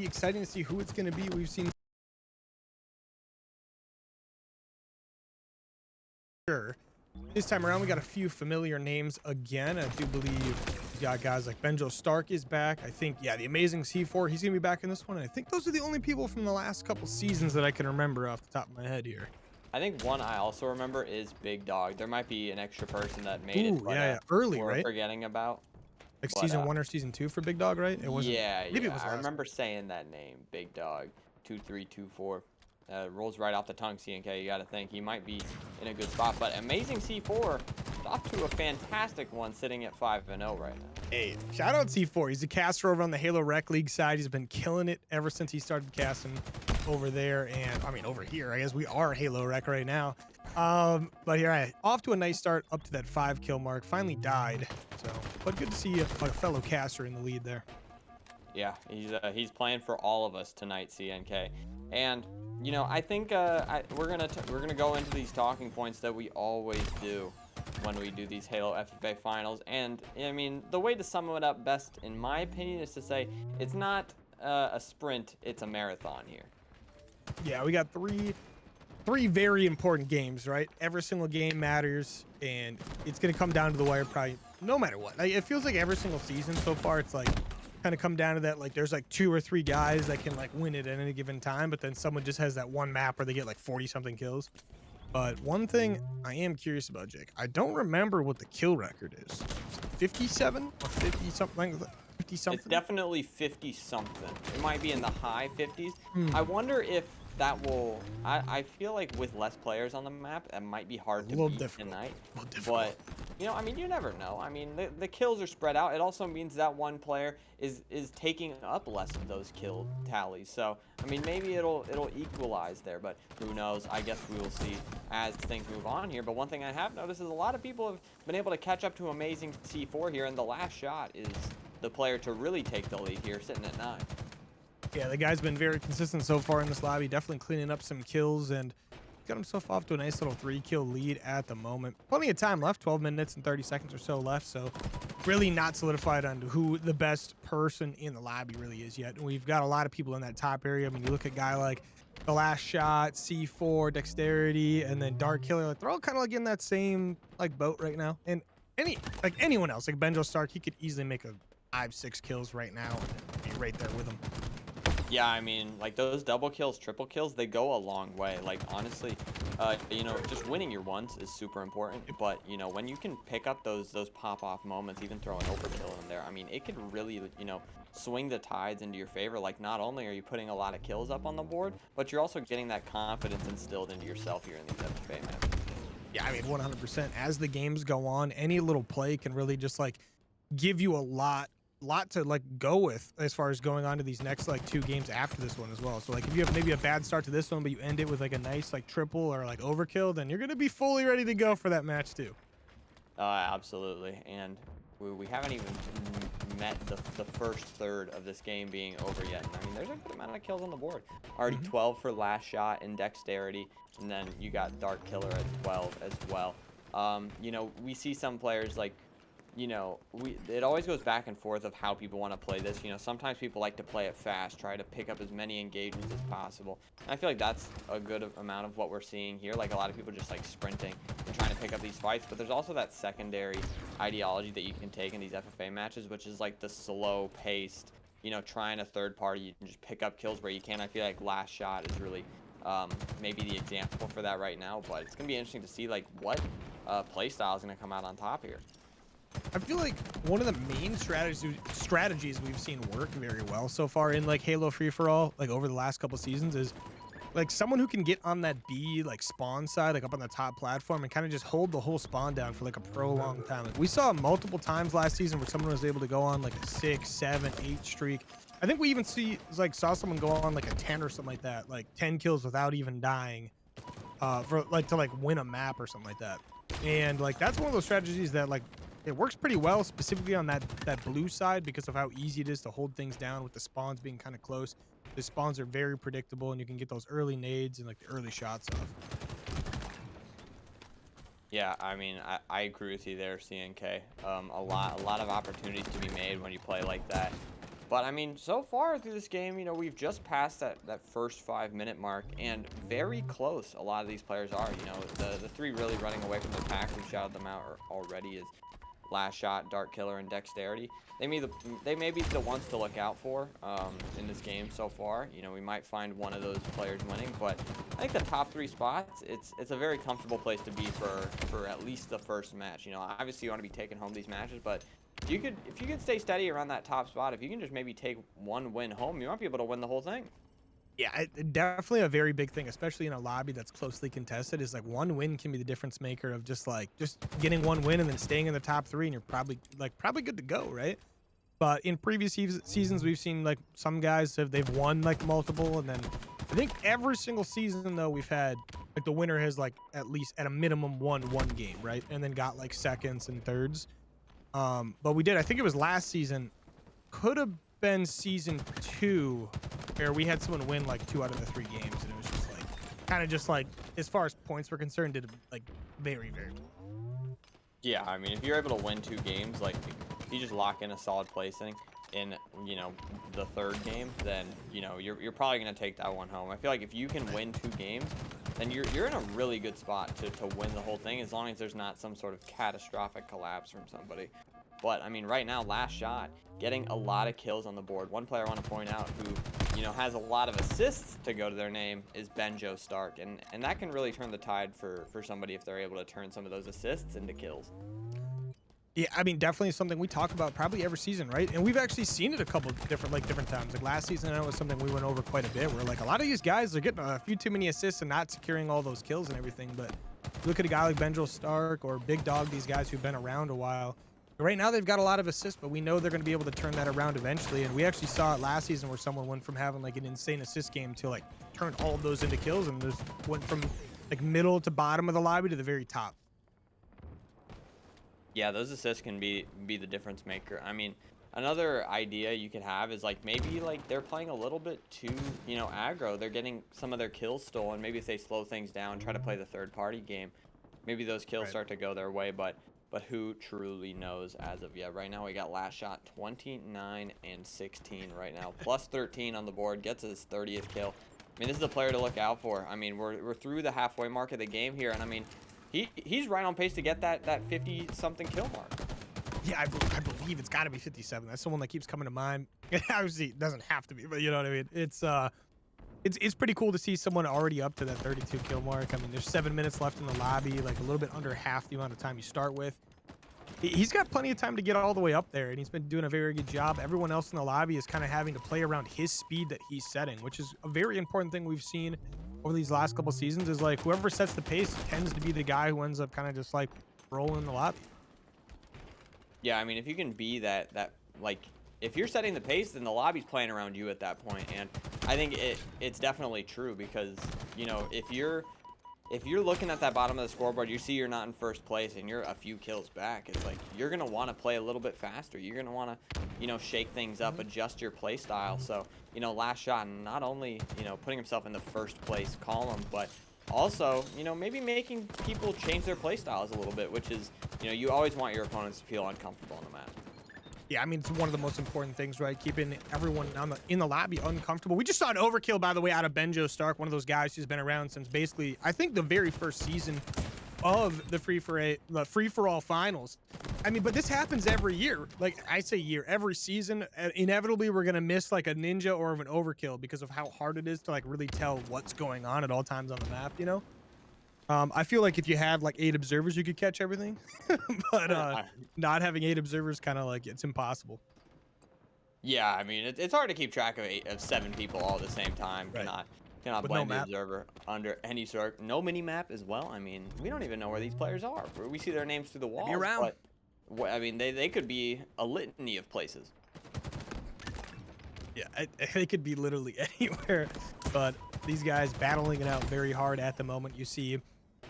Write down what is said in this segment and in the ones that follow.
exciting to see who it's going to be. We've seen sure this time around we got a few familiar names again. I do believe we got guys like Benjo Stark is back. I think, yeah, the amazing C4, he's gonna be back in this one. And I think those are the only people from the last couple seasons that I can remember off the top of my head here. I think one I also remember is Big Dog. There might be an extra person that made Ooh, it, but yeah, early, we're right? forgetting about. Like But season 1 or season 2 for Big Dog, right? It wasn't. yeah, Maybe it yeah, was I last. remember saying that name, Big Dog, 2324. Rolls right off the tongue, CNK. You got to think he might be in a good spot. But amazing C4, off to a fantastic one, sitting at 5-0 right now. Hey, shout out C4. He's a caster over on the Halo Rec League side. He's been killing it ever since he started casting over there. And I mean, over here, I guess we are Halo Rec right now. But here, right, off to a nice start, up to that 5 kill mark. Finally died. So, but good to see a fellow caster in the lead there. Yeah, he's playing for all of us tonight, CNK. And you know, I think we're gonna go into these talking points that we always do when we do these Halo FFA finals. And I mean, the way to sum it up best, in my opinion, is to say it's not a sprint, it's a marathon here. Yeah, we got three very important games, right? Every single game matters, and it's gonna come down to the wire probably no matter what. Like, it feels like every single season so far, it's like kind of come down to that, like there's like 2 or 3 guys that can like win it at any given time, but then someone just has that one map where they get like 40 something kills. But one thing I am curious about, Jake, I don't remember what the kill record is. 57 or 50 something, 50 something? It's definitely 50 something. It might be in the high 50s. I wonder if that will, I feel like with less players on the map, it might be hard to beat tonight. But you know, I mean, you never know. I mean, the kills are spread out. It also means that one player is taking up less of those kill tallies. So, I mean, maybe it'll equalize there, but who knows? I guess we will see as things move on here. But one thing I have noticed is a lot of people have been able to catch up to amazing C4 here, and the last shot is the player to really take the lead here, sitting at 9. Yeah, the guy's been very consistent so far in this lobby, definitely cleaning up some kills and got himself off to a nice little 3-kill lead at the moment. Plenty of time left, 12 minutes and 30 seconds or so left, so really not solidified on who the best person in the lobby really is yet. And we've got a lot of people in that top area. I mean, you look at a guy like TheLastShot, C4, Dexterity, and then DARKILLER. Like, they're all kind of like in that same like boat right now. And anyone else, like Benjo Stark, he could easily make a 5-6 kills right now and be right there with him. Yeah, I mean, like those double kills, triple kills, they go a long way. Like, honestly, you know, just winning your ones is super important. But, you know, when you can pick up those pop-off moments, even throw an overkill in there, I mean, it could really, you know, swing the tides into your favor. Like, not only are you putting a lot of kills up on the board, but you're also getting that confidence instilled into yourself here in these FFA matches. Yeah, I mean, 100%. As the games go on, any little play can really just, like, give you a lot to like go with as far as going on to these next like 2 games after this one as well. So like if you have maybe a bad start to this one but you end it with like a nice like triple or like overkill, then you're gonna be fully ready to go for that match too. Absolutely. And we haven't even met the first third of this game being over yet. I mean, there's a good amount of kills on the board. Already 12 for last shot and Dexterity, and then you got DARKILLER at 12 as well. You know, we see some players like, you know, it always goes back and forth of how people want to play this. You know, sometimes people like to play it fast, try to pick up as many engagements as possible. And I feel like that's a good amount of what we're seeing here. Like, a lot of people just like sprinting and trying to pick up these fights. But there's also that secondary ideology that you can take in these FFA matches, which is like the slow paced, you know, trying a third party. You can just pick up kills where you can. I feel like last shot is really maybe the example for that right now. But it's going to be interesting to see like what play style is going to come out on top here. I feel like one of the main strategies we've seen work very well so far in like Halo Free-for-All, like over the last couple seasons, is like someone who can get on that B like spawn side, like up on the top platform, and kind of just hold the whole spawn down for like a prolonged time. Like, we saw multiple times last season where someone was able to go on like a 6, 7, 8 streak. I think we even saw someone go on like a 10 or something like that, like 10 kills without even dying, for like to like win a map or something like that. And like that's one of those strategies that like it works pretty well, specifically on that blue side, because of how easy it is to hold things down with the spawns being kind of close. The spawns are very predictable, and you can get those early nades and like the early shots off. Yeah, I mean, I agree with you there, CNK. A lot of opportunities to be made when you play like that. But I mean, so far through this game, we've just passed that first 5-minute mark, and very close. A lot of these players are. The three really running away from the pack. We've shouted them out already is LastShot, DARKILLER, and Dexterity. They may be the ones to look out for in this game so far. We might find one of those players winning, but I think the top 3 spots, it's a very comfortable place to be for at least the first match. Obviously you want to be taking home these matches, but if you could stay steady around that top spot, if you can just maybe take one win home, you might be able to win the whole thing. Yeah, definitely a very big thing, especially in a lobby that's closely contested, is like one win can be the difference maker of just getting one win and then staying in the top 3, and you're probably good to go, right? But in previous seasons, we've seen like some guys they've won like multiple, and then I think every single season though we've had like the winner has like at least at a minimum won one game, right? And then got like seconds and thirds. But we did, I think it was last season, could have been season 2, where we had someone win like 2 out of the 3 games, and it was just like kind of just like, as far as points were concerned, did like very well. Yeah, I mean, if you're able to win 2 games, like if you just lock in a solid placing in the 3rd game, then you're probably gonna take that one home. I feel like if you can win 2 games, then you're in a really good spot to win the whole thing, as long as there's not some sort of catastrophic collapse from somebody. But I mean, right now, LastShot getting a lot of kills on the board. One player I want to point out who has a lot of assists to go to their name is Benjo Stark, and that can really turn the tide for somebody if they're able to turn some of those assists into kills. Yeah, I mean, definitely something we talk about probably every season, right? And we've actually seen it a couple different times. Like last season, I know it was something we went over quite a bit, where like a lot of these guys are getting a few too many assists and not securing all those kills and everything. But look at a guy like Benjo Stark or Big Dog, these guys who've been around a while. Right now, they've got a lot of assists, but we know they're going to be able to turn that around eventually. And we actually saw it last season where someone went from having like an insane assist game to like turn all of those into kills, and just went from like middle to bottom of the lobby to the very top. Yeah, those assists can be the difference maker. I mean, another idea you could have is like maybe like they're playing a little bit too aggro. They're getting some of their kills stolen. Maybe if they slow things down, try to play the third-party game, maybe those kills start to go their way. But who truly knows as of yet? Right now we got LastShot 29 and 16 right now, plus 13 on the board, gets his 30th kill. I mean, this is a player to look out for. I mean, we're through the halfway mark of the game here, and I mean, he's right on pace to get that 50-something kill mark. Yeah, I believe it's got to be 57. That's the one that keeps coming to mind. It obviously doesn't have to be, but you know what I mean. It's pretty cool to see someone already up to that 32 kill mark. I mean, there's 7 minutes left in the lobby, like a little bit under half the amount of time you start with. He's got plenty of time to get all the way up there, and he's been doing a very good job. Everyone else in the lobby is kind of having to play around his speed that he's setting, which is a very important thing we've seen over these last couple seasons, is like whoever sets the pace tends to be the guy who ends up kind of just like rolling the lobby. Yeah, I mean, if you can be that like, if you're setting the pace, then the lobby's playing around you at that point. And I think it's definitely true, because if you're looking at that bottom of the scoreboard, you see you're not in first place and you're a few kills back, it's like you're gonna want to play a little bit faster. You're gonna want to shake things up, adjust your play style. So LastShot not only putting himself in the first place column, but also maybe making people change their play styles a little bit, which is you always want your opponents to feel uncomfortable on the map. Yeah, I mean, it's one of the most important things, right? Keeping everyone in the lobby uncomfortable. We just saw an overkill, by the way, out of Benjo Stark, one of those guys who's been around since basically, I think, the very first season of the free-for-all finals. I mean, but this happens every year. Like, I say year, every season. Inevitably, we're going to miss, like, a ninja or an overkill because of how hard it is to, like, really tell what's going on at all times on the map, I feel like if you had like 8 observers, you could catch everything, but not having 8 observers, kind of like it's impossible. Yeah, I mean, it's hard to keep track of 7 people all at the same time. Right. Cannot With blame no the map. observer under any sort. No mini map as well. I mean, we don't even know where these players are. We see their names through the walls. Around. But I mean, they could be a litany of places. Yeah, they could be literally anywhere, but these guys battling it out very hard at the moment. You see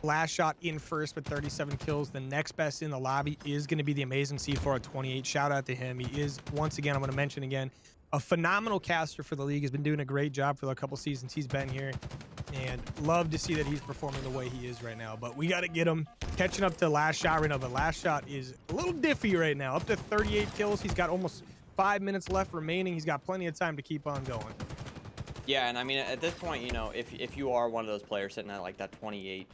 LastShot in first with 37 kills. The next best in the lobby is going to be the amazing C4 at 28. Shout out to him. He is, once again, I'm going to mention again, a phenomenal caster for the league. Has been doing a great job for the couple seasons he's been here, and love to see that he's performing the way he is right now. But we got to get him catching up to LastShot right now. But LastShot is a little diffy right now, up to 38 kills. He's got almost 5 minutes left remaining. He's got plenty of time to keep on going. Yeah, and I mean, at this point, you know, if you are one of those players sitting at like that 28,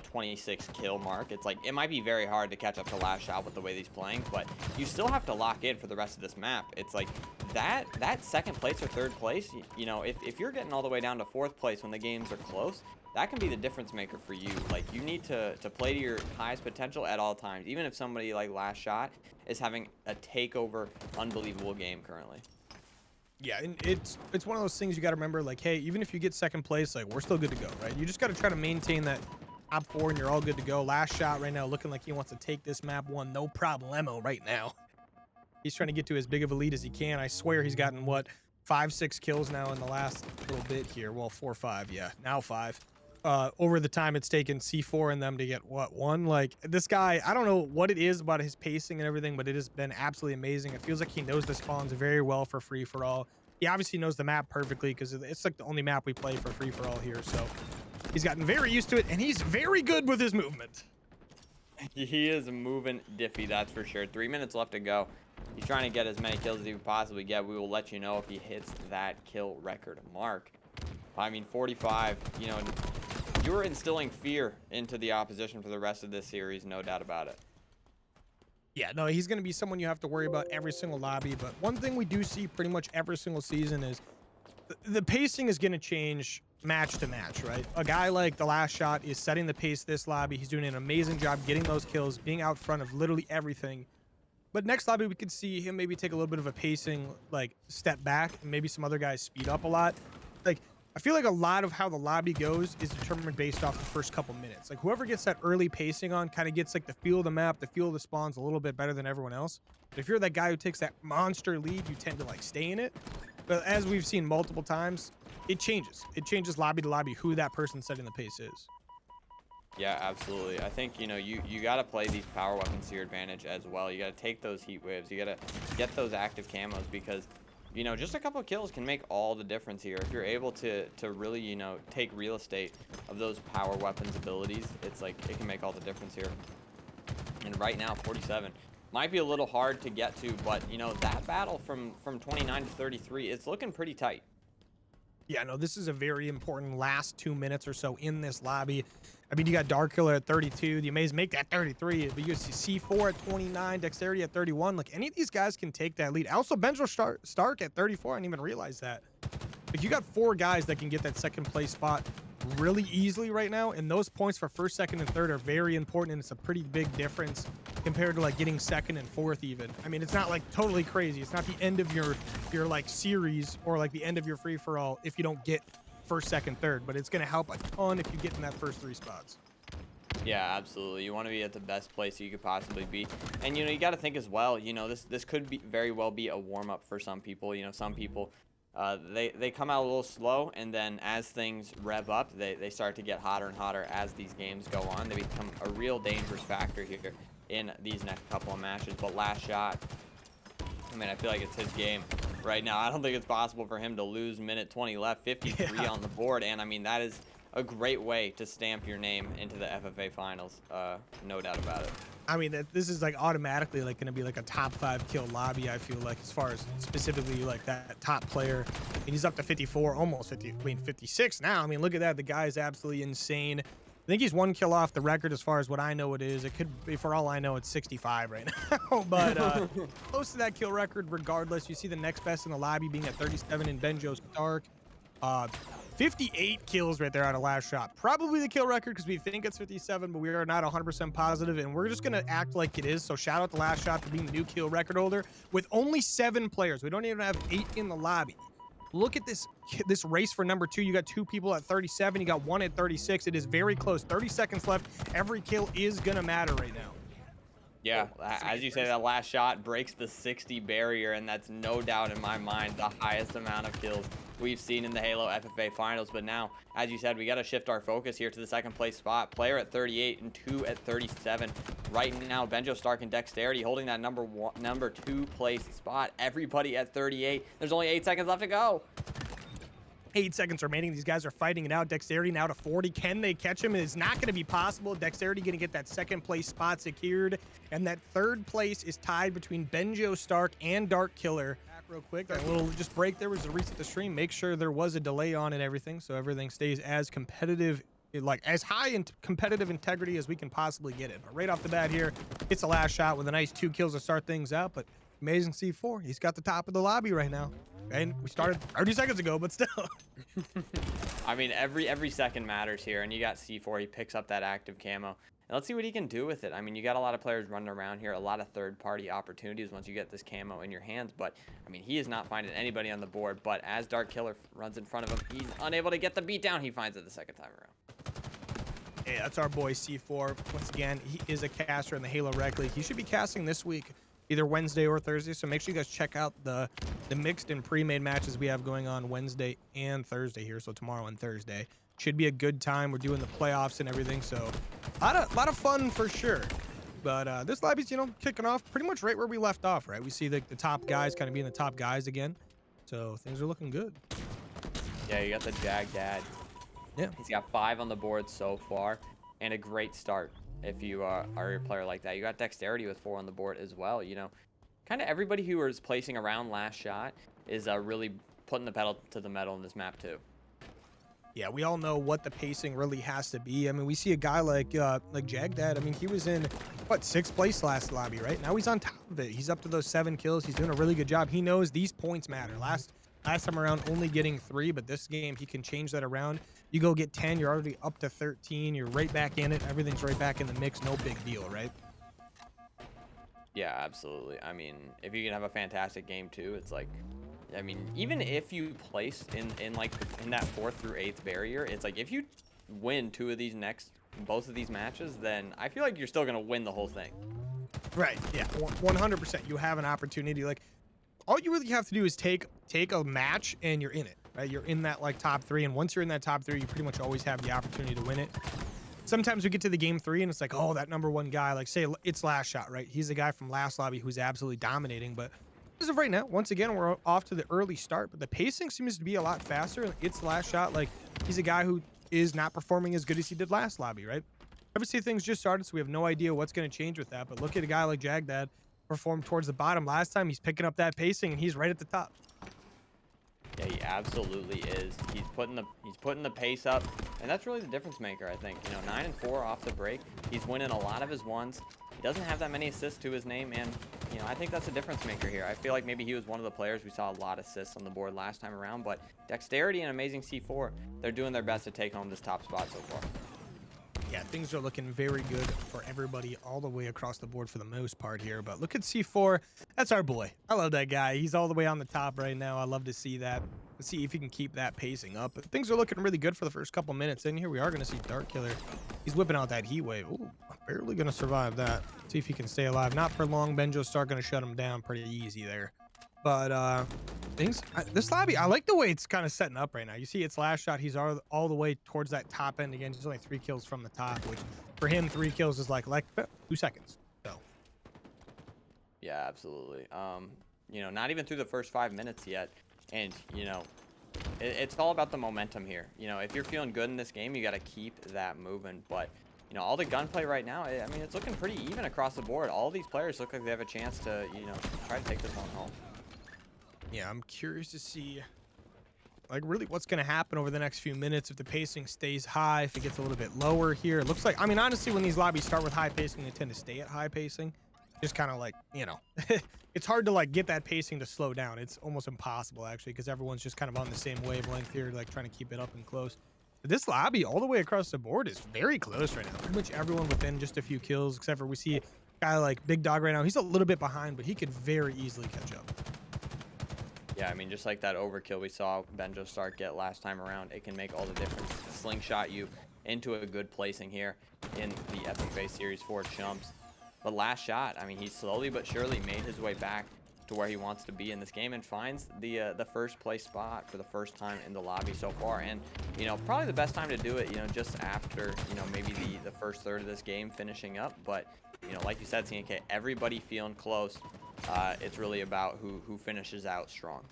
26 kill mark, it's like it might be very hard to catch up to LastShot with the way he's playing, but you still have to lock in for the rest of this map. It's like that second place or third place, you know, if you're getting all the way down to fourth place when the games are close, that can be the difference maker for you. Like, you need to play to your highest potential at all times, even if somebody like LastShot is having a takeover, unbelievable game currently. Yeah, and it's one of those things you got to remember, like, hey, even if you get second place, like, we're still good to go, right? You just got to try to maintain that top 4 and you're all good to go. LastShot right now looking like he wants to take this map one, no problemo right now. He's trying to get to as big of a lead as he can. I swear he's gotten, what, 5-6 kills now in the last little bit here. Well, 4 or 5, yeah, now 5. Over the time it's taken C4 and them to get, what, 1? Like, this guy, I don't know what it is about his pacing and everything, but it has been absolutely amazing. It feels like he knows the spawns very well for free-for-all. He obviously knows the map perfectly because it's like the only map we play for free-for-all here, so he's gotten very used to it, and he's very good with his movement. He is moving diffy, that's for sure. 3 minutes left to go. He's trying to get as many kills as he can possibly get. We will let you know if he hits that kill record mark. I mean, 45, you know, you're instilling fear into the opposition for the rest of this series, no doubt about it. Yeah, no, he's going to be someone you have to worry about every single lobby. But one thing we do see pretty much every single season is the pacing is going to change match to match, right? A guy like TheLastShot is setting the pace this lobby. He's doing an amazing job getting those kills, being out front of literally everything. But next lobby, we could see him maybe take a little bit of a pacing, like, step back, and maybe some other guys speed up a lot. Like, I feel like a lot of how the lobby goes is determined based off the first couple minutes. Like, whoever gets that early pacing on kind of gets like the feel of the map, the feel of the spawns a little bit better than everyone else. But if you're that guy who takes that monster lead, you tend to like stay in it. But as we've seen multiple times, it changes. It changes lobby to lobby who that person setting the pace is. Yeah, absolutely. I think, you know, you got to play these power weapons to your advantage as well. You got to take those heat waves. You got to get those active camos because, you know, just a couple of kills can make all the difference here. If you're able to really, you know, take real estate of those power weapons abilities, it's like it can make all the difference here. And right now, 47 might be a little hard to get to, but, you know, that battle from 29 to 33, it's looking pretty tight. Yeah, no, this is a very important last 2 minutes or so in this lobby. I mean, you got DARKILLER at 32. The Amaze make that 33. But you see C4 at 29, Dexterity at 31. Like, any of these guys can take that lead. Also, Benjo Stark at 34. I didn't even realize that. Like, you got 4 guys that can get that second place spot really easily right now. And those points for first, second, and third are very important. And it's a pretty big difference compared to, like, getting second and fourth even. I mean, it's not, like, totally crazy. It's not the end of your like, series or, like, the end of your free-for-all if you don't get first, second, third, but it's going to help a ton if you get in that first 3 spots. Yeah, absolutely. You want to be at the best place you could possibly be. And, you know, you got to think as well, you know, this could be very well be a warm-up for some people. You know, some people, they come out a little slow, and then as things rev up, they start to get hotter and hotter as these games go on. They become a real dangerous factor here in these next couple of matches. But LastShot, I mean, I feel like it's his game right now. I don't think it's possible for him to lose minute 20 left, 53 on the board. And I mean, that is a great way to stamp your name into the FFA finals. No doubt about it. I mean, this is like automatically like going to be like a top 5 kill lobby. I feel like, as far as specifically like that top player, and he's up to 54, almost 50. I mean, 56 now. I mean, look at that. The guy is absolutely insane. I think he's 1 kill off the record as far as what I know it is. It could be, for all I know, it's 65 right now. But close to that kill record regardless. You see the next best in the lobby being at 37 in Benjo Stark. 58 kills right there out of LastShot. Probably the kill record because we think it's 57, but we are not 100% positive, and we're just going to act like it is. So shout out to LastShot for being the new kill record holder with only 7 players. We don't even have 8 in the lobby. Look at this race for number 2. You got 2 people at 37. You got 1 at 36. It is very close. 30 seconds left. Every kill is going to matter right now. Yeah, as you say, that LastShot breaks the 60 barrier, and that's no doubt in my mind the highest amount of kills we've seen in the Halo FFA finals. But now, as you said, we got to shift our focus here to the second place spot. Player at 38 and 2 at 37. Right now, Benjo Stark and Dexterity holding that number 2 place spot. Everybody at 38. There's only 8 seconds left to go. 8 seconds remaining. These guys are fighting it out. Dexterity now to 40. Can they catch him? It is not going to be possible. Dexterity going to get that second place spot secured. And that third place is tied between Benjo Stark and Darkkiller. Back real quick. That little just break there was to reset the stream. Make sure there was a delay on and everything, so everything stays as competitive, like as high in competitive integrity as we can possibly get it. But right off the bat here, it's a last shot with a nice 2 kills to start things out. But amazing C4. He's got the top of the lobby right now. And we started 30 seconds ago, but still. I mean, every second matters here, and you got C4. He picks up that active camo. And let's see what he can do with it. I mean, you got a lot of players running around here, a lot of third-party opportunities once you get this camo in your hands. But, I mean, he is not finding anybody on the board. But as Darkkiller runs in front of him, he's unable to get the beat down. He finds it the second time around. Hey, that's our boy C4. Once again, he is a caster in the Halo Rec League. He should be casting this week, either Wednesday or Thursday. So make sure you guys check out the mixed and pre-made matches we have going on Wednesday and Thursday here. So tomorrow and Thursday should be a good time. We're doing the playoffs and everything, so a lot of fun for sure. But this lobby's, you know, kicking off pretty much right where we left off, right? We see the top guys kind of being the top guys again, so things are looking good. Yeah, you got the Jag Dad. Yeah, he's got 5 on the board so far, and a great start if you are a player like that. You got Dexterity with 4 on the board as well. You know, kind of everybody who is placing around last shot is really putting the pedal to the metal in this map too. Yeah, we all know what the pacing really has to be. I mean, we see a guy like Jagdad. I mean, he was in, what, 6th place last lobby, right? Now he's on top of it. He's up to those 7 kills. He's doing a really good job. He knows these points matter. Last time around, only getting 3, but this game, he can change that around. You go get 10, you're already up to 13. You're right back in it. Everything's right back in the mix. No big deal, right? Yeah, absolutely. I mean, if you can have a fantastic game too, it's like, I mean, even if you place in that 4th through 8th barrier, it's like if you win both of these matches, then I feel like you're still gonna win the whole thing. Right. Yeah. 100%. You have an opportunity. Like, all you really have to do is take a match and you're in it, right? You're in that like top 3, and once you're in that top 3, you pretty much always have the opportunity to win it. Sometimes we get to the game 3 and it's like, oh, that #1 guy, like say it's Last Shot, right? He's the guy from last lobby who's absolutely dominating, but as of right now, once again, we're off to the early start, but the pacing seems to be a lot faster. It's Last Shot, like he's a guy who is not performing as good as he did last lobby, right? Obviously things just started, so we have no idea what's going to change with that, but look at a guy like Jagdad performed towards the bottom last time. He's picking up that pacing and he's right at the top. Yeah, he absolutely is. He's putting the pace up, and that's really the difference maker, I think. You know, 9 and 4 off the break. He's winning a lot of his ones. He doesn't have that many assists to his name, and you know, I think that's a difference maker here. I feel like maybe he was one of the players we saw a lot of assists on the board last time around, but Dexterity and amazing C4, they're doing their best to take home this top spot so far. Yeah, things are looking very good for everybody all the way across the board for the most part here. But look at C4. That's our boy. I love that guy. He's all the way on the top right now. I love to see that. Let's see if he can keep that pacing up. But things are looking really good for the first couple minutes. And here we are going to see Darkkiller. He's whipping out that heat wave. Ooh, barely going to survive that. See if he can stay alive. Not for long. Benjo Stark going to shut him down pretty easy there. But this lobby, I like the way it's kind of setting up right now. You see it's Last Shot. He's all the way towards that top end again. He's only 3 kills from the top, which for him 3 kills is like 2 seconds. So yeah, absolutely. You know, not even through the first 5 minutes yet, and you know, it's all about the momentum here. You know, if you're feeling good in this game, you got to keep that moving. But you know, all the gunplay right now, I mean, it's looking pretty even across the board. All these players look like they have a chance to, you know, try to take this one home. Yeah, I'm curious to see, like, really what's going to happen over the next few minutes if the pacing stays high, if it gets a little bit lower here. It looks like, I mean, honestly, when these lobbies start with high pacing, they tend to stay at high pacing. Just kind of like, you know, it's hard to, like, get that pacing to slow down. It's almost impossible, actually, because everyone's just kind of on the same wavelength here, like, trying to keep it up and close. But this lobby, all the way across the board, is very close right now. Pretty much everyone within just a few kills, except for we see a guy like Big Dog right now. He's a little bit behind, but he could very easily catch up. Yeah, I mean, just like that overkill we saw Benjo Stark get last time around, it can make all the difference. Slingshot you into a good placing here in the FFA Series 4 Chumps. But Last Shot, I mean, he slowly but surely made his way back to where he wants to be in this game and finds the first place spot for the first time in the lobby so far. And, you know, probably the best time to do it, you know, just after, you know, maybe the first third of this game finishing up. But, you know, like you said, CNK, everybody feeling close. It's really about who finishes out strong.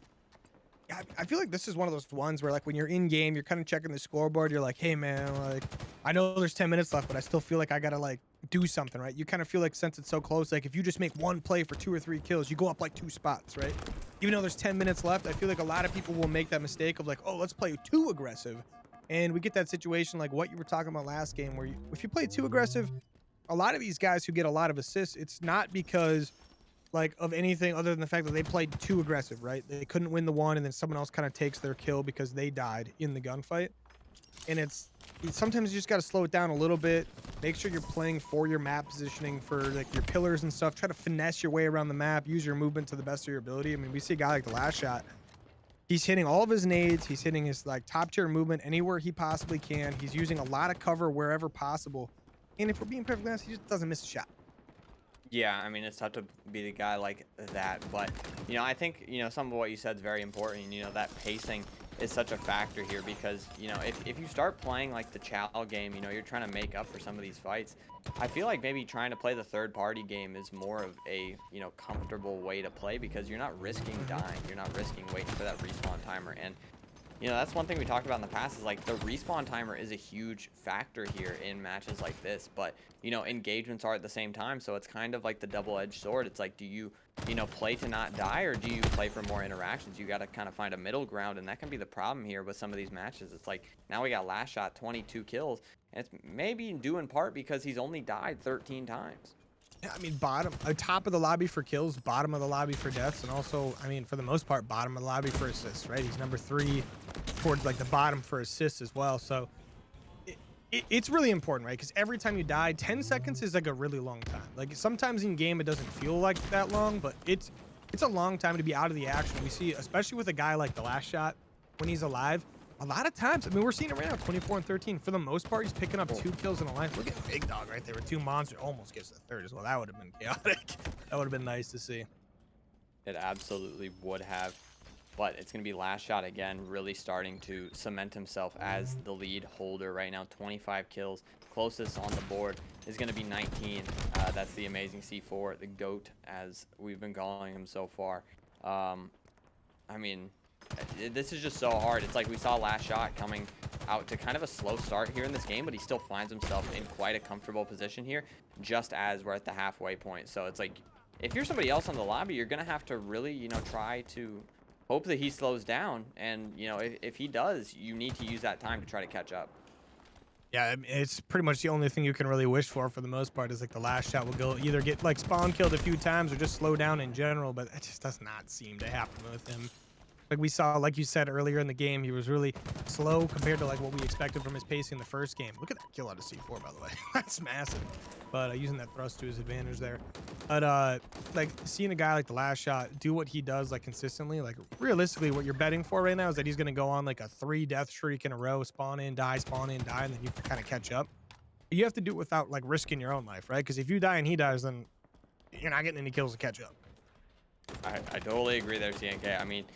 I feel like this is one of those ones where like when you're in game, you're kind of checking the scoreboard. You're like, hey man, like I know there's 10 minutes left, but I still feel like I gotta like do something, right? You kind of feel like since it's so close, like if you just make one play for 2 or 3 kills, you go up like 2 spots, right? Even though there's 10 minutes left, I feel like a lot of people will make that mistake of like, oh, let's play too aggressive. And we get that situation like what you were talking about last game where if you play too aggressive, a lot of these guys who get a lot of assists, it's not because like of anything other than the fact that they played too aggressive, right? They couldn't win the one and then someone else kind of takes their kill because they died in the gunfight. And it's sometimes you just got to slow it down a little bit. Make sure you're playing for your map positioning for like your pillars and stuff. Try to finesse your way around the map. Use your movement to the best of your ability. I mean, we see a guy like TheLastShot. He's hitting all of his nades. He's hitting his like top tier movement anywhere he possibly can. He's using a lot of cover wherever possible. And if we're being perfectly honest, he just doesn't miss a shot. Yeah, I mean, it's tough to be the guy like that, but, you know, I think, you know, some of what you said is very important. You know, that pacing is such a factor here because, you know, if you start playing like the Chow game, you know, you're trying to make up for some of these fights. I feel like maybe trying to play the third-party game is more of a, you know, comfortable way to play because you're not risking dying. You're not risking waiting for that respawn timer. And, you know, that's one thing we talked about in the past is like the respawn timer is a huge factor here in matches like this, but you know, engagements are at the same time, so it's kind of like the double-edged sword. It's like, do you know, play to not die or do you play for more interactions? You got to kind of find a middle ground, and that can be the problem here with some of these matches. It's like now we got LastShot 22 kills, and it's maybe due in part because he's only died 13 times. Yeah, I mean, top of the lobby for kills, bottom of the lobby for deaths, and also, I mean, for the most part, bottom of the lobby for assists, right? He's number 3 towards like the bottom for assists as well. So it's really important, right? Because every time you die, 10 seconds is like a really long time. Like sometimes in game, it doesn't feel like that long, but it's a long time to be out of the action. We see, especially with a guy like TheLastShot, when he's alive, a lot of times, I mean, we're seeing it right now, 24 and 13. For the most part, he's picking up 2 kills in a line. Look at Big Dog right there with 2 monsters. Almost gets the 3rd as well. That would have been chaotic. That would have been nice to see. It absolutely would have. But it's going to be LastShot again, really starting to cement himself as the lead holder right now. 25 kills. Closest on the board is going to be 19. That's the amazing C4, the GOAT, as we've been calling him so far. I mean, this is just so hard. It's like we saw LastShot coming out to kind of a slow start here in this game, but he still finds himself in quite a comfortable position here, just as we're at the halfway point. So it's like, if you're somebody else on the lobby, you're going to have to really, you know, try to hope that he slows down, and you know, if he does, you need to use that time to try to catch up. Yeah, I mean, it's pretty much the only thing you can really wish for the most part is like TheLastShot will go either get like spawn killed a few times or just slow down in general, but it just does not seem to happen with him. Like we saw, like you said earlier in the game, he was really slow compared to like what we expected from his pacing in the first game. Look at that kill out of C4, by the way. That's massive. But using that thrust to his advantage there. But like seeing a guy like TheLastShot do what he does like consistently, like realistically what you're betting for right now is that he's going to go on like a 3 death streak in a row, spawn in, die, and then you can kind of catch up. You have to do it without like risking your own life, right? Because if you die and he dies, then you're not getting any kills to catch up. I totally agree there, CNK. I mean,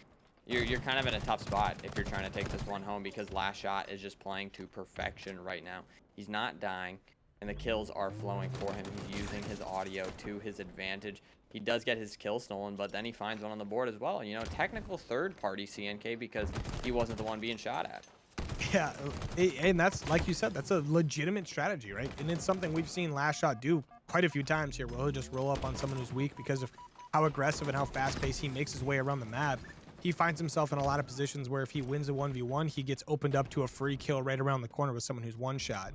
you're kind of in a tough spot if you're trying to take this one home because LastShot is just playing to perfection right now. He's not dying, and the kills are flowing for him. He's using his audio to his advantage. He does get his kill stolen, but then he finds one on the board as well. You know, technical third-party CNK because he wasn't the one being shot at. Yeah, and that's, like you said, that's a legitimate strategy, right? And it's something we've seen LastShot do quite a few times here, where he'll just roll up on someone who's weak because of how aggressive and how fast-paced he makes his way around the map. He finds himself in a lot of positions where if he wins a 1v1, he gets opened up to a free kill right around the corner with someone who's one shot.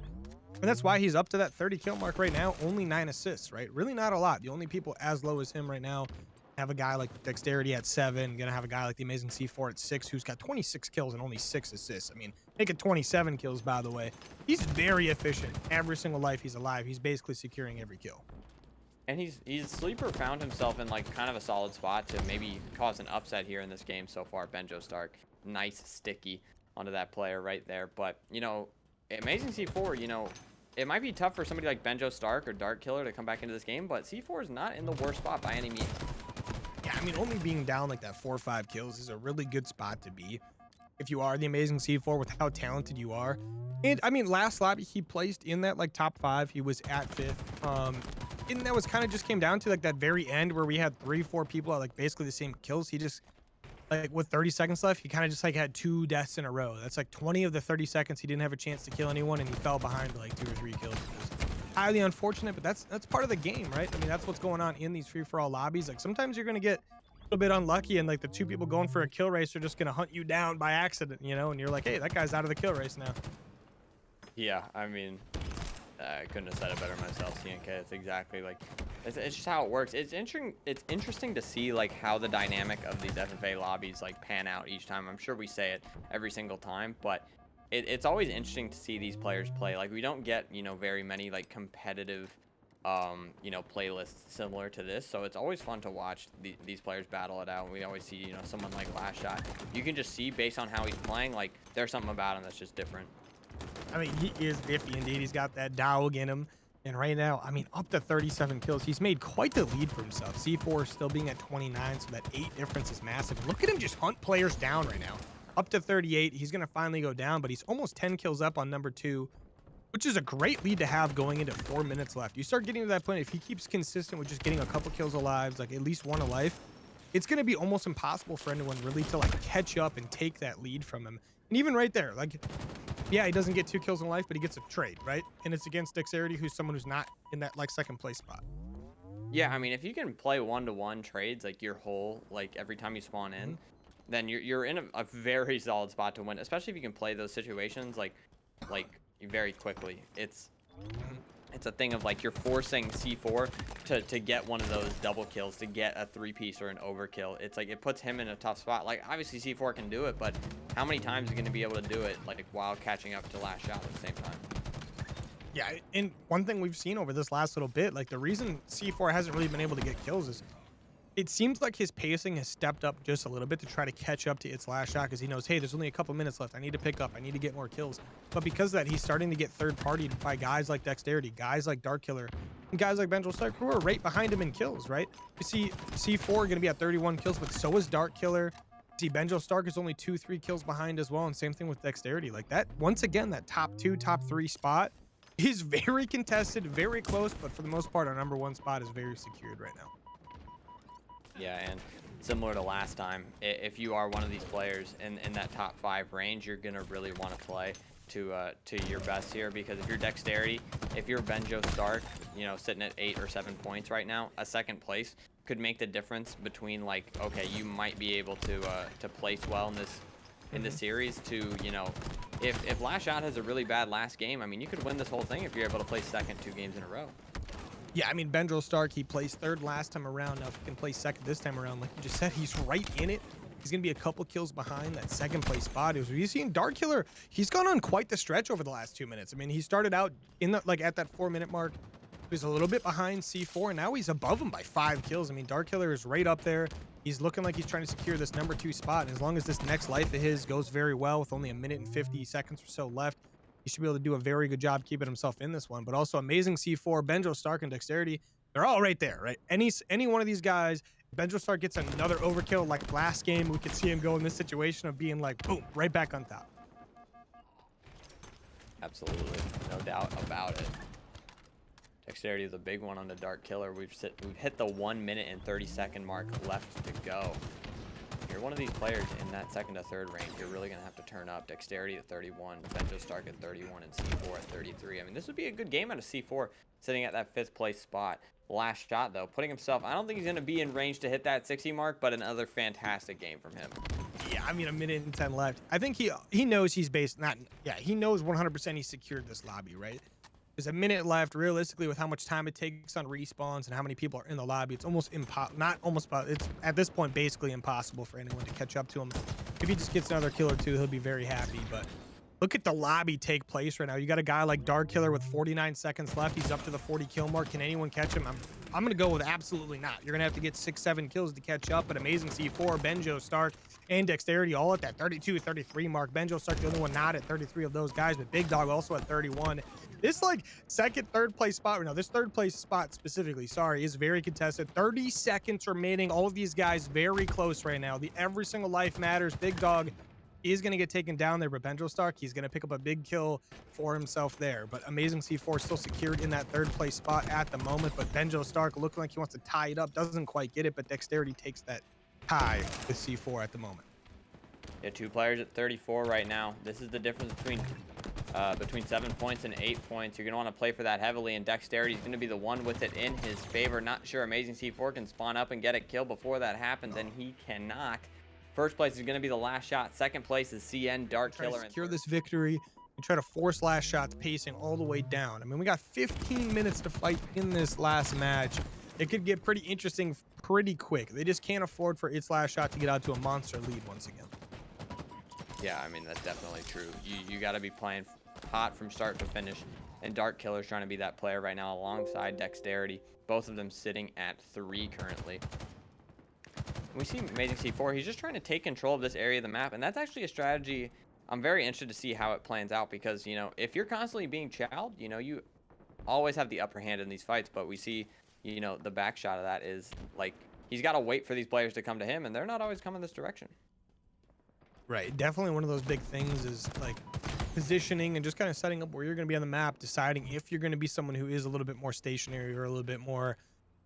And that's why he's up to that 30 kill mark right now, only 9 assists, right? Really not a lot. The only people as low as him right now have a guy like Dexterity at 7, gonna have a guy like the amazing C4 at 6, who's got 26 kills and only 6 assists. I mean, make it 27 kills, by the way. He's very efficient. Every single life he's alive, he's basically securing every kill. And he's Sleeper found himself in like kind of a solid spot to maybe cause an upset here in this game so far. Benjo Stark, nice sticky onto that player right there. But you know, amazing C4, you know, it might be tough for somebody like Benjo Stark or Darkkiller to come back into this game, but C4 is not in the worst spot by any means. Yeah, I mean, only being down like that 4 or 5 kills is a really good spot to be if you are the amazing C4 with how talented you are. And I mean, last lobby he placed in that like top 5. He was at 5th. And that was kind of just came down to like that very end where we had 3-4 people at like basically the same kills. He just like with 30 seconds left, he kind of just like had 2 deaths in a row. That's like 20 of the 30 seconds he didn't have a chance to kill anyone, and he fell behind like 2 or 3 kills. It was highly unfortunate, but that's part of the game, right? I mean, that's what's going on in these free-for-all lobbies. Like sometimes you're gonna get a little bit unlucky, and like the 2 people going for a kill race are just gonna hunt you down by accident, you know, and you're like, hey, that guy's out of the kill race now. Yeah, I mean, I couldn't have said it better myself, CNK. It's exactly like, it's just how it works. It's interesting to see like how the dynamic of these FFA lobbies like pan out each time. I'm sure we say it every single time, but it's always interesting to see these players play. Like we don't get, you know, very many like competitive, you know, playlists similar to this. So it's always fun to watch these players battle it out. And we always see, you know, someone like LastShot. You can just see based on how he's playing, like there's something about him that's just different. I mean, he is iffy indeed. He's got that dog in him. And right now, I mean, up to 37 kills. He's made quite the lead for himself. C4 still being at 29, so that 8 difference is massive. Look at him just hunt players down right now. Up to 38. He's going to finally go down, but he's almost 10 kills up on number 2, which is a great lead to have going into 4 minutes left. You start getting to that point, if he keeps consistent with just getting a couple kills alive, like at least 1 alive, it's going to be almost impossible for anyone really to like catch up and take that lead from him. And even right there, like, yeah, he doesn't get 2 kills in life, but he gets a trade, right? And it's against Dexterity, who's someone who's not in that like 2nd place spot. Yeah, I mean, if you can play 1-to-1 trades like your whole, like every time you spawn in, then you're in a very solid spot to win. Especially if you can play those situations like very quickly. It's a thing of like you're forcing C4 to get one of those double kills, to get a 3-piece or an overkill. It's like it puts him in a tough spot. Like obviously C4 can do it, but how many times are you going to be able to do it like while catching up to LastShot at the same time? Yeah, and one thing we've seen over this last little bit, like the reason C4 hasn't really been able to get kills is it seems like his pacing has stepped up just a little bit to try to catch up to ItzTheLastShot, because he knows, hey, there's only a couple minutes left. I need to pick up. I need to get more kills. But because of that, he's starting to get third-partied by guys like Dexterity, guys like Darkkiller, and guys like Benjel Stark, who are right behind him in kills, right? You see C4 going to be at 31 kills, but so is Darkkiller. See, Benjel Stark is only 2-3 kills behind as well, and same thing with Dexterity. Like that, once again, that top 2, top 3 spot is very contested, very close, but for the most part, our number 1 spot is very secured right now. Yeah, and similar to last time, if you are one of these players in that top 5 range, you're gonna really want to play to your best here, because if you're Dexterity, if you're Benjo Stark, you know, sitting at 8 or 7 points right now, a 2nd place could make the difference between like, okay, you might be able to place well in this series, to, you know, if LastShot has a really bad last game, I mean, you could win this whole thing if you're able to place 2nd 2 games in a row. Yeah, I mean, Benjel Stark, he placed 3rd last time around. Now, if he can place 2nd this time around, like you just said, he's right in it. He's going to be a couple kills behind that 2nd place spot. As we've seen, Darkkiller, he's gone on quite the stretch over the last 2 minutes. I mean, he started out in the, like at that 4-minute mark. He was a little bit behind C4, and now he's above him by 5 kills. I mean, Darkkiller is right up there. He's looking like he's trying to secure this number 2 spot. And as long as this next life of his goes very well with only 1 minute and 50 seconds or so left, he should be able to do a very good job keeping himself in this one. But also amazing C4, Benjo Stark, and Dexterity. They're all right there, right? Any one of these guys, Benjo Stark gets another overkill like last game, we could see him go in this situation of being like, boom, right back on top. Absolutely, no doubt about it. Dexterity is a big one on the Darkkiller. We've hit the 1 minute and 30-second mark left to go. If you're one of these players in that 2nd to 3rd range, you're really gonna have to turn up. Dexterity at 31, Benjo Stark at 31, and C4 at 33. I mean, this would be a good game out of C4, sitting at that 5th place spot. LastShot, though, putting himself, I don't think he's gonna be in range to hit that 60 mark, but another fantastic game from him. Yeah, I mean, 1 minute and 10 left. I think he knows he's based, he knows 100% he's secured this lobby, right? There's 1 minute left. Realistically, with how much time it takes on respawns and how many people are in the lobby, it's almost it's at this point basically impossible for anyone to catch up to him. If he just gets another kill or 2, he'll be very happy. But look at the lobby take place right now. You got a guy like Darkkiller with 49 seconds left. He's up to the 40 kill mark. Can anyone catch him? I'm gonna go with absolutely not. You're gonna have to get 6-7 kills to catch up. But amazing C4, Benjo Stark, and Dexterity all at that 32-33 mark. Benjo Stark the only one not at 33 of those guys, but Big Dog also at 31. This like 2nd, 3rd place spot right now, this 3rd place spot specifically, sorry, is very contested. 30 seconds remaining. All of these guys very close right now. Every single life matters. Big Dog is going to get taken down there, but Benjo Stark, he's going to pick up a big kill for himself there. But amazing C4 still secured in that 3rd place spot at the moment. But Benjo Stark looking like he wants to tie it up, doesn't quite get it, but Dexterity takes that tie with C4 at the moment. Yeah, 2 players at 34 right now. This is the difference between 7 points and 8 points. You're going to want to play for that heavily, and Dexterity is going to be the one with it in his favor. Not sure Amazing C4 can spawn up and get a kill before that happens, and he cannot. First place is going to be the last shot. Second place is CN, Dark Try to Killer. secure this victory and try to force last shots pacing all the way down. I mean, we got 15 minutes to fight in this last match. It could get pretty interesting pretty quick. They just can't afford for ItzTheLastShot to get out to a monster lead once again. Yeah, I mean, that's definitely true. You got to be playing hot from start to finish, and Dark Killer's trying to be that player right now alongside Dexterity. Both of them sitting at 3 currently. We see Amazing C4. He's just trying to take control of this area of the map, and that's actually a strategy I'm very interested to see how it plans out, because, you know, if you're constantly being chowed, you know, you always have the upper hand in these fights, but we see, you know, the back shot of that is, like, he's got to wait for these players to come to him, and they're not always coming this direction. Right. Definitely one of those big things is, like, positioning and just kind of setting up where you're going to be on the map, deciding if you're going to be someone who is a little bit more stationary or a little bit more,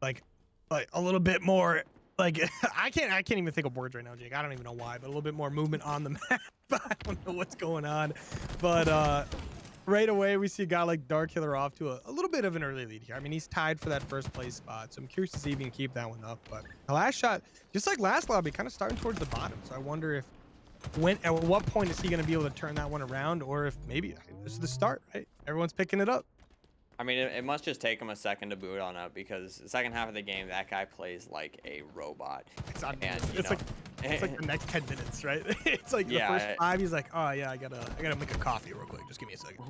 like a little bit more, like, I can't even think of words right now, Jake. I don't even know why, but a little bit more movement on the map. I don't know what's going on. But right away, we see a guy like Darkiller off to a little bit of an early lead here. I mean, he's tied for that first place spot, so I'm curious to see if he can keep that one up. But the last shot, just like last lobby, kind of starting towards the bottom. So I wonder if at what point is he going to be able to turn that one around, or if maybe this is the start, right? Everyone's picking it up. I mean, it must just take him a second to boot on up, because the second half of the game, that guy plays like a robot. It's like It's like the next 10 minutes, right? It's like the first 5, he's like, oh yeah, I gotta make a coffee real quick. Just give me a second.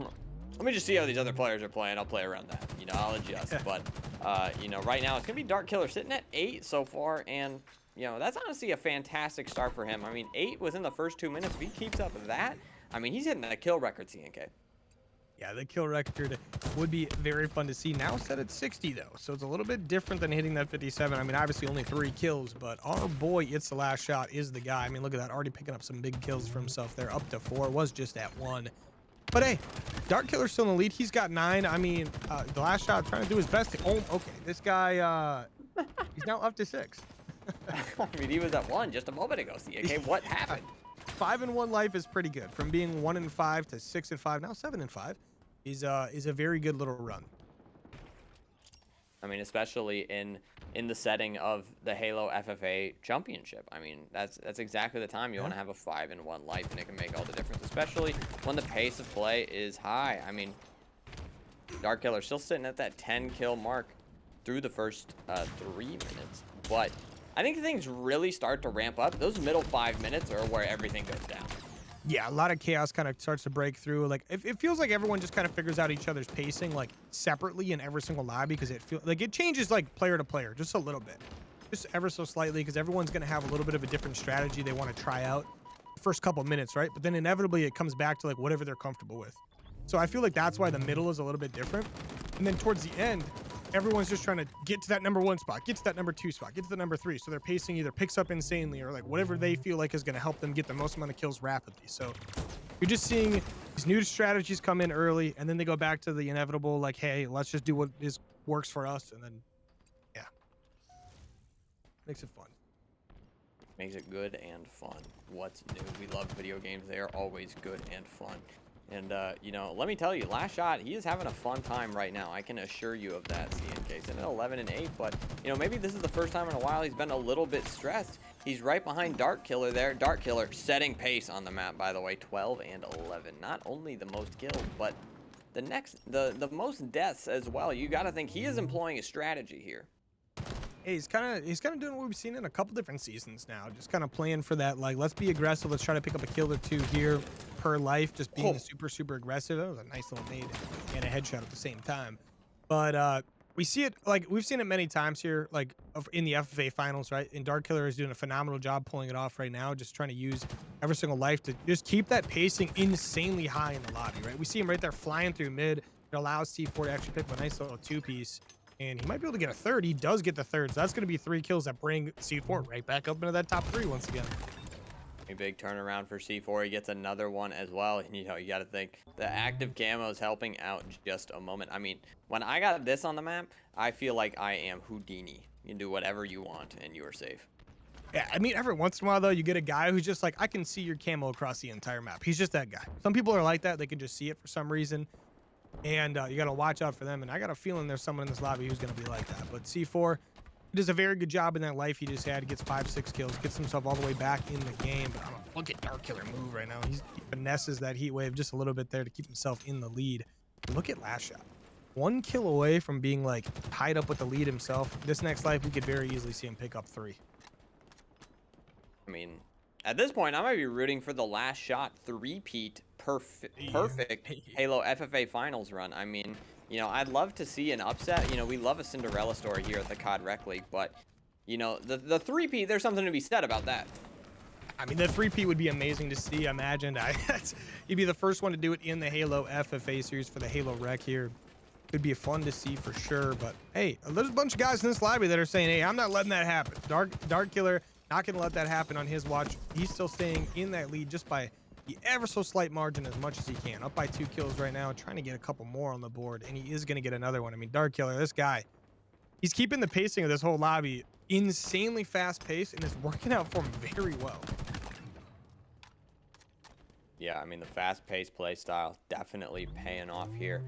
Let me just see how these other players are playing. I'll play around that. You know, I'll adjust. But, you know, right now it's going to be Dark Killer sitting at 8 so far. And, you know, that's honestly a fantastic start for him. I mean, 8 within the first 2 minutes. If he keeps up with that, I mean, he's hitting that kill record, CNK. Yeah, the kill record would be very fun to see. Now set at 60, though. So it's a little bit different than hitting that 57. I mean, obviously only 3 kills, but our boy ItzTheLastShot is the guy. I mean, look at that. Already picking up some big kills for himself there. Up to 4. Was just at 1. But hey, Dark Killer's still in the lead. He's got 9. I mean, the last shot trying to do his best to, oh, okay. This guy, he's now up to 6. I mean, he was at 1 just a moment ago, CNK. What happened? 5-1 life is pretty good. From being 1-5 to 6-5, now 7-5 is a very good little run. I mean, especially in the setting of the Halo FFA Championship. I mean, that's exactly the time you want to have a 5-1 life, and it can make all the difference, especially when the pace of play is high. I mean, Dark Killer still sitting at that 10 kill mark through the first 3 minutes, but I think things really start to ramp up. Those middle 5 minutes are where everything goes down. Yeah, a lot of chaos kind of starts to break through. Like, it feels like everyone just kind of figures out each other's pacing, like, separately in every single lobby, because it feels like it changes, like, player to player just a little bit, just ever so slightly, because everyone's going to have a little bit of a different strategy they want to try out the first couple minutes, right? But then inevitably it comes back to, like, whatever they're comfortable with. So I feel like that's why the middle is a little bit different. And then towards the end, everyone's just trying to get to that number 1 spot, get to that number 2 spot, get to the number 3. So their pacing either picks up insanely or, like, whatever they feel like is going to help them get the most amount of kills rapidly. So you're just seeing these new strategies come in early, and then they go back to the inevitable, like, hey, let's just do what works for us. And then, yeah, makes it fun. Makes it good and fun. What's new? We love video games. They are always good and fun. And, you know, let me tell you, last shot, he is having a fun time right now. I can assure you of that, CNK. He's at 11-8, but, you know, maybe this is the first time in a while he's been a little bit stressed. He's right behind Dark Killer there. Dark Killer setting pace on the map, by the way, 12-11. Not only the most kills, but the most deaths as well. You got to think he is employing a strategy here. Hey, he's kind of doing what we've seen in a couple different seasons now. Just kind of playing for that, like, let's be aggressive. Let's try to pick up a kill or 2 here per life. Just being super aggressive. That was a nice little nade and a headshot at the same time. But we see it, like, we've seen it many times here, like in the FFA finals, right? And Dark Killer is doing a phenomenal job pulling it off right now. Just trying to use every single life to just keep that pacing insanely high in the lobby, right? We see him right there flying through mid. It allows C4 to actually pick up a nice little 2-piece. And he might be able to get a 3rd. He does get the 3rd. So that's going to be 3 kills that bring C4 right back up into that top 3 once again. A big turnaround for C4. He gets another one as well. And, you know, you got to think the active camo is helping out just a moment. I mean, when I got this on the map, I feel like I am Houdini. You can do whatever you want and you are safe. Yeah, I mean, every once in a while, though, you get a guy who's just like, I can see your camo across the entire map. He's just that guy. Some people are like that. They can just see it for some reason. And you got to watch out for them. And I got a feeling there's someone in this lobby who's going to be like that. But C4 does a very good job in that life he just had. He gets 5-6 kills, gets himself all the way back in the game. But I don't look at DARKILLER move right now. He finesses that heat wave just a little bit there to keep himself in the lead. Look at LastShot. 1 kill away from being like tied up with the lead himself. This next life, we could very easily see him pick up 3. I mean, at this point, I might be rooting for the LastShot three-peat perfect Halo FFA finals run. I mean, you know, I'd love to see an upset. You know, we love a Cinderella story here at the COD Rec League, but, you know, the three-peat, there's something to be said about that. I mean, the 3P would be amazing to see. I imagine you'd be the first one to do it in the Halo FFA series for the Halo Rec here. It'd be fun to see for sure. But hey, there's a bunch of guys in this lobby that are saying, hey, I'm not letting that happen. DARKILLER, not going to let that happen on his watch. He's still staying in that lead just by the ever so slight margin as much as he can. Up by 2 kills right now, trying to get a couple more on the board. And he is going to get another one. I mean, DARKILLER, this guy, he's keeping the pacing of this whole lobby insanely fast paced, and it's working out for him very well. Yeah, I mean, the fast-paced play style definitely paying off here.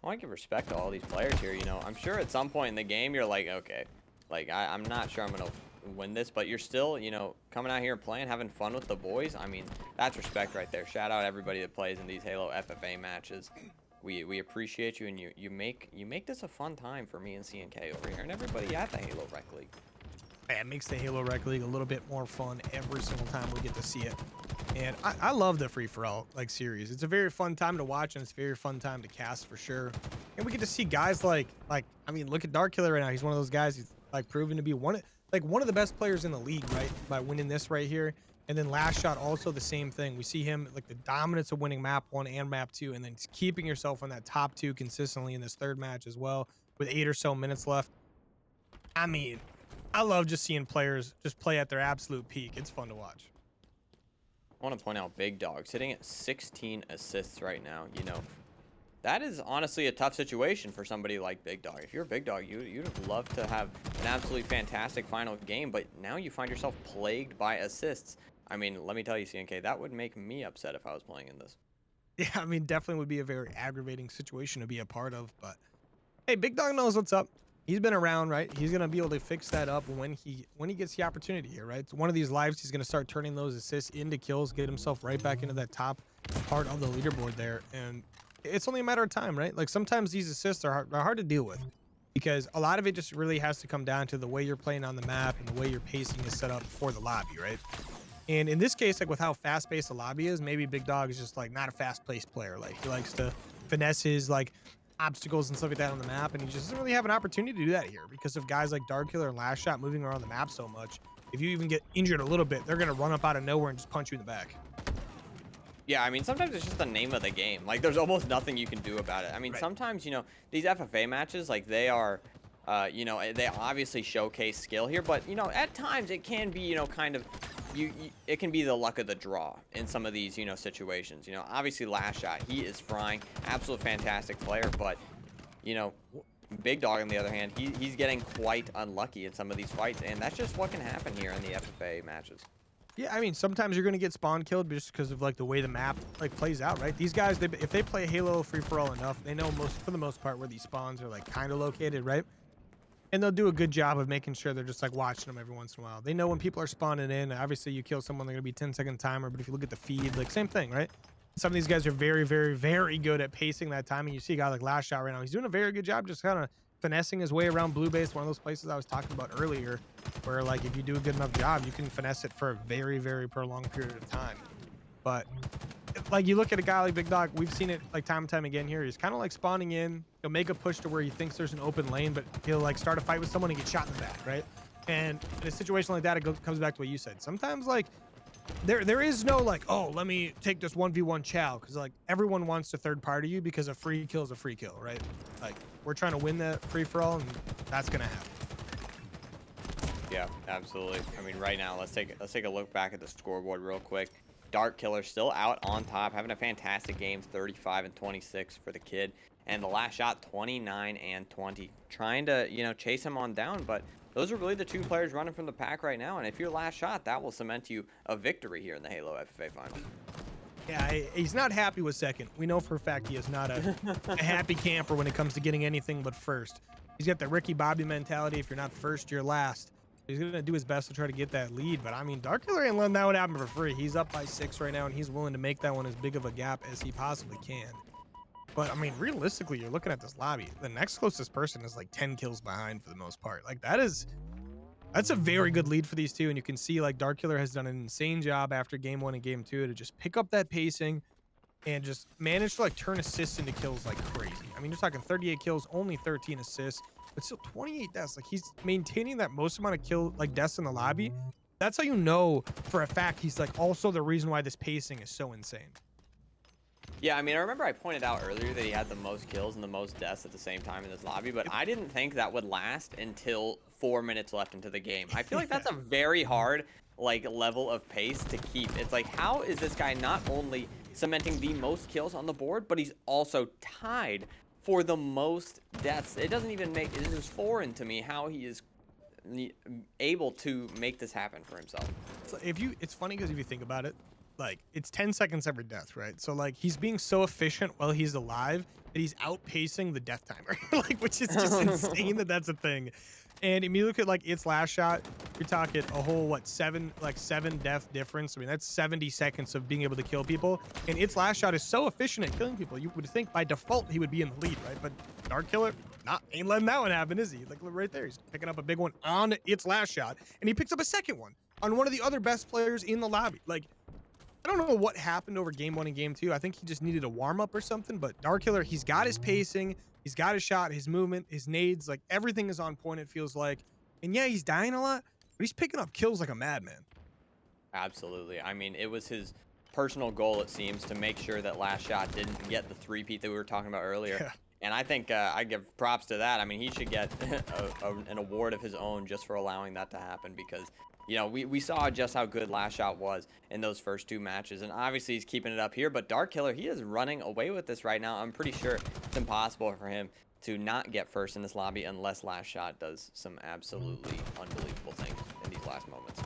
I want to give respect to all these players here. You know, I'm sure at some point in the game you're like, okay, like I'm not sure I'm gonna win this, but you're still, you know, coming out here playing, having fun with the boys. I mean, that's respect right there. Shout out everybody that plays in these Halo FFA matches. We appreciate you, and you make this a fun time for me and CNK over here, and everybody at the Halo Rec League. It makes the Halo Rec League a little bit more fun every single time we get to see it. And I love the free-for-all like series. It's a very fun time to watch, and it's a very fun time to cast for sure. And we get to see guys like I mean, look at DARKILLER right now. He's one of those guys who's like proven to be one of the best players in the league, right? By winning this right here. And then LastShot also the same thing. We see him like the dominance of winning map 1 and map 2, and then keeping yourself on that top 2 consistently in this third match as well, with 8 or so minutes left. I mean, I love just seeing players just play at their absolute peak. It's fun to watch. I want to point out Big Dog sitting at 16 assists right now. You know, that is honestly a tough situation for somebody like Big Dog. If you're a Big Dog, you'd love to have an absolutely fantastic final game, but now you find yourself plagued by assists. I mean, let me tell you, CNK, that would make me upset if I was playing in this. Yeah, I mean, definitely would be a very aggravating situation to be a part of, but hey, Big Dog knows what's up. He's been around, right? He's going to be able to fix that up when he gets the opportunity here, right? It's one of these lives, he's going to start turning those assists into kills, get himself right back into that top part of the leaderboard there. And it's only a matter of time, right? Like sometimes these assists are hard to deal with because a lot of it just really has to come down to the way you're playing on the map and the way your pacing is set up for the lobby, right? And in this case, like with how fast-paced the lobby is, maybe Big Dog is just like not a fast-paced player. Like he likes to finesse his like obstacles and stuff like that on the map, and he just doesn't really have an opportunity to do that here because of guys like DARKILLER and LastShot moving around the map so much. If you even get injured a little bit, they're gonna run up out of nowhere and just punch you in the back. Yeah, I mean, sometimes it's just the name of the game. Like, there's almost nothing you can do about it. I mean, right. Sometimes, you know, these FFA matches, like, they are, you know, they obviously showcase skill here, but, you know, at times it can be, you know, kind of, it can be the luck of the draw in some of these, you know, situations. You know, obviously LastShot, he is frying, absolute fantastic player, but, you know, Big Dog on the other hand, he's getting quite unlucky in some of these fights, and that's just what can happen here in the FFA matches. Yeah, I mean, sometimes you're gonna get spawn killed just because of like the way the map like plays out, right? These guys, if they play Halo free-for-all enough, they know for the most part where these spawns are like kind of located, right? And they'll do a good job of making sure they're just like watching them every once in a while. They know when people are spawning in. Obviously, you kill someone, they're gonna be 10-second timer. But if you look at the feed, like same thing, right? Some of these guys are very, very, very good at pacing that timing. You see a guy like LastShot right now. He's doing a very good job just kind of finessing his way around blue base, one of those places I was talking about earlier, where like if you do a good enough job, you can finesse it for a very, very prolonged period of time. But like you look at a guy like Big Dog, we've seen it like time and time again here. He's kind of like spawning in. He'll make a push to where he thinks there's an open lane, but he'll like start a fight with someone and get shot in the back, right? And in a situation like that, it comes back to what you said. Sometimes like there is no like, oh, let me take this 1v1 chow, because like everyone wants to third party you because a free kill is a free kill, right? Like we're trying to win the free for all, and that's gonna happen. Yeah, absolutely. I mean, right now, let's take a look back at the scoreboard real quick. DARKILLER still out on top, having a fantastic game, 35 and 26 for the kid, and the LastShot 29 and 20, trying to, you know, chase him on down, but those are really the two players running from the pack right now. And if you're last shot, that will cement you a victory here in the Halo FFA Finals. Yeah, he's not happy with second. We know for a fact he is not a happy camper when it comes to getting anything but first. He's got the Ricky Bobby mentality. If you're not first, you're last. He's going to do his best to try to get that lead. But, I mean, DARKILLER ain't letting that one happen for free. He's up by 6 right now, and he's willing to make that one as big of a gap as he possibly can. But, I mean, realistically, you're looking at this lobby. The next closest person is like 10 kills behind for the most part. Like, that's a very good lead for these two. And you can see, like, DARKILLER has done an insane job after game 1 and game 2 to just pick up that pacing and just manage to, like, turn assists into kills like crazy. I mean, you're talking 38 kills, only 13 assists. But still 28 deaths. Like, he's maintaining that most amount of deaths in the lobby. That's how you know for a fact he's like also the reason why this pacing is so insane. Yeah, I mean, I remember I pointed out earlier that he had the most kills and the most deaths at the same time in this lobby, but I didn't think that would last until 4 minutes left into the game. I feel like that's a very hard like level of pace to keep. It's like, how is this guy not only cementing the most kills on the board, but he's also tied for the most deaths? It doesn't even make it is foreign to me how he is able to make this happen for himself. So it's funny because if you think about it, like, it's 10 seconds every death, right? So like he's being so efficient while he's alive that he's outpacing the death timer, like, which is just insane that that's a thing. And if you look at like ItzTheLastShot, you're talking a whole seven death difference. I mean, that's 70 seconds of being able to kill people. And ItzTheLastShot is so efficient at killing people. You would think by default he would be in the lead, right? But DARKILLER ain't letting that one happen, is he? Like, look right there, he's picking up a big one on ItzTheLastShot, and he picks up a second one on one of the other best players in the lobby. Like, I don't know what happened over game 1 and game 2. I think he just needed a warm up or something. But DARKILLER, he's got his pacing. He's got his shot, his movement, his nades, like everything is on point, it feels like. And yeah, he's dying a lot, but he's picking up kills like a madman. Absolutely. I mean, it was his personal goal, it seems, to make sure that last shot didn't get the three-peat that we were talking about earlier. Yeah. And I think I give props to that. I mean, he should get an award of his own just for allowing that to happen, because, you know, we saw just how good last shot was in those first 2 matches. And obviously he's keeping it up here, but DARKILLER, he is running away with this right now. I'm pretty sure it's impossible for him to not get first in this lobby unless last shot does some absolutely unbelievable things in these last moments.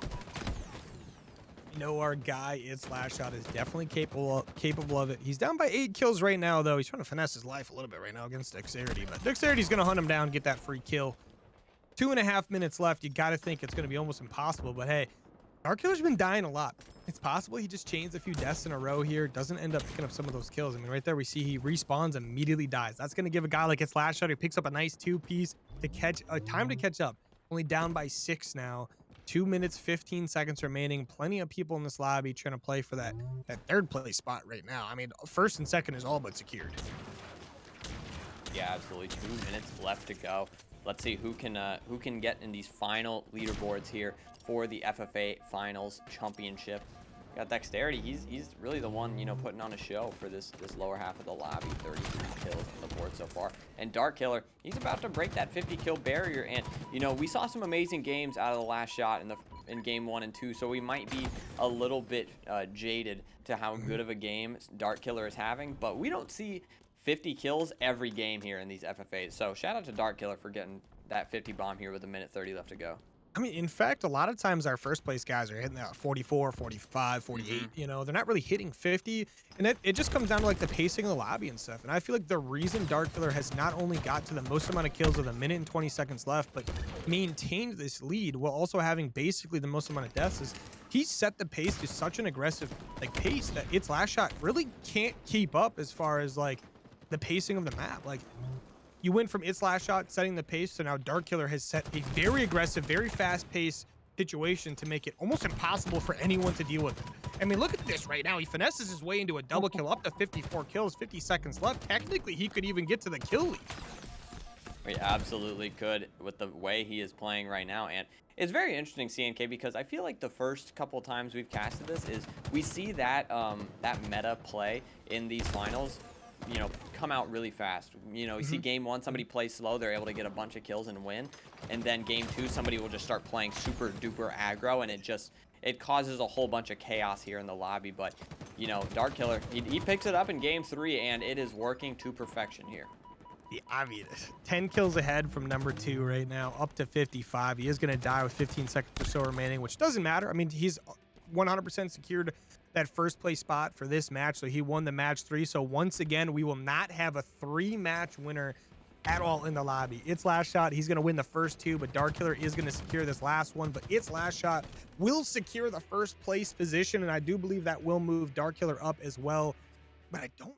You know, our guy ItzTheLastShot is definitely capable of it. He's down by 8 kills right now, though. He's trying to finesse his life a little bit right now against Dexterity, but Dexterity's going to hunt him down, get that free kill. 2.5 minutes left. You got to think it's going to be almost impossible, but hey, DARKILLER's been dying a lot. It's possible he just chains a few deaths in a row here, doesn't end up picking up some of those kills. I mean, right there we see he respawns and immediately dies. That's going to give a guy like ItzTheLastShot who picks up a nice 2-piece to catch time to catch up. Only down by 6 now. 2 minutes, 15 seconds remaining. Plenty of people in this lobby trying to play for that third place spot right now. I mean, first and second is all but secured. Yeah, absolutely. 2 minutes left to go. Let's see who can get in these final leaderboards here for the FFA Finals Championship. Got Dexterity. He's really the one, you know, putting on a show for this lower half of the lobby. 33 kills on the board so far. And DARKILLER, he's about to break that 50 kill barrier. And you know, we saw some amazing games out of the last shot in game 1 and 2. So we might be a little bit jaded to how good of a game DARKILLER is having. But we don't see 50 kills every game here in these FFAs. So shout out to DARKILLER for getting that 50 bomb here with 1:30 left to go. I mean, in fact, a lot of times our first place guys are hitting that 44, 45, 48. You know, they're not really hitting 50. And it just comes down to like the pacing of the lobby and stuff. And I feel like the reason DARKILLER has not only got to the most amount of kills with 1 minute and 20 seconds left, but maintained this lead while also having basically the most amount of deaths is he's set the pace to such an aggressive like pace that ItzTheLastShot really can't keep up as far as like the pacing of the map. Like, you went from ItzTheLastShot setting the pace to now DARKILLER has set a very aggressive, very fast-paced situation to make it almost impossible for anyone to deal with it. I mean, look at this right now. He finesses his way into a double kill up to 54 kills, 50 seconds left. Technically, he could even get to the kill lead. We absolutely could with the way he is playing right now. And it's very interesting, CNK, because I feel like the first couple times we've casted this is we see that that meta play in these finals, you know, come out really fast. You know, you see game 1, somebody plays slow, they're able to get a bunch of kills and win. And then game 2, somebody will just start playing super duper aggro, and it causes a whole bunch of chaos here in the lobby. But, you know, DARKILLER, he picks it up in game 3, and it is working to perfection here. Yeah, I mean, 10 kills ahead from number 2 right now, up to 55. He is going to die with 15 seconds or so remaining, which doesn't matter. I mean, he's 100% secured that first place spot for this match, so he won the match 3. So once again, we will not have a 3-match winner at all in the lobby. ItzTheLastShot, he's going to win the first 2, but DARKILLER is going to secure this last one. But ItzTheLastShot will secure the first place position, and I do believe that will move DARKILLER up as well. But I don't